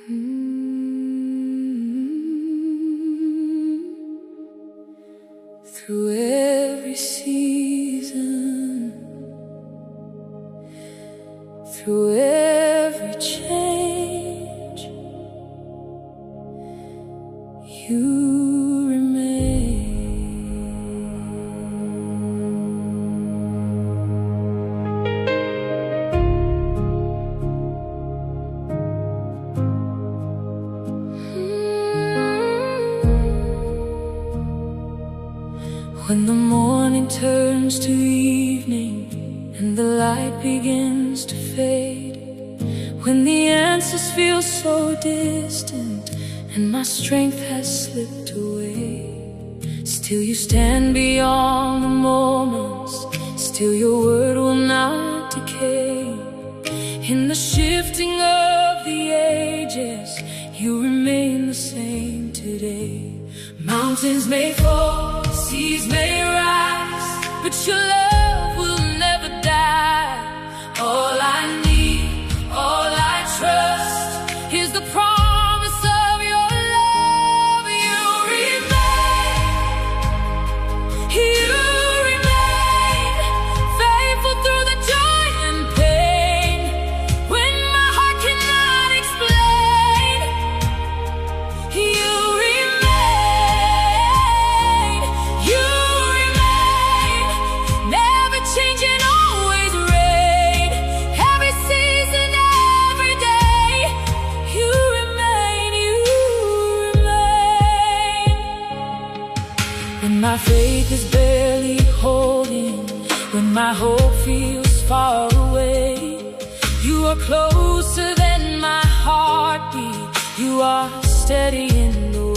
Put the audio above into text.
Through every season, through every change, you when the morning turns to evening and the light begins to fade, when the answers feel so distant and my strength has slipped away, still you stand beyond the moments, still your word will not decay. In the shifting of the ages, you remain the same today. Mountains may fall, seas may rise, but your love will never die. All I need, all I trust is the promise of your love. You remain faithful through the joy and pain. When my heart cannot explain, you changing, always reign. Every season, every day, you remain, you remain. When my faith is barely holding, when my hope feels far away, you are closer than my heartbeat. You are steady in the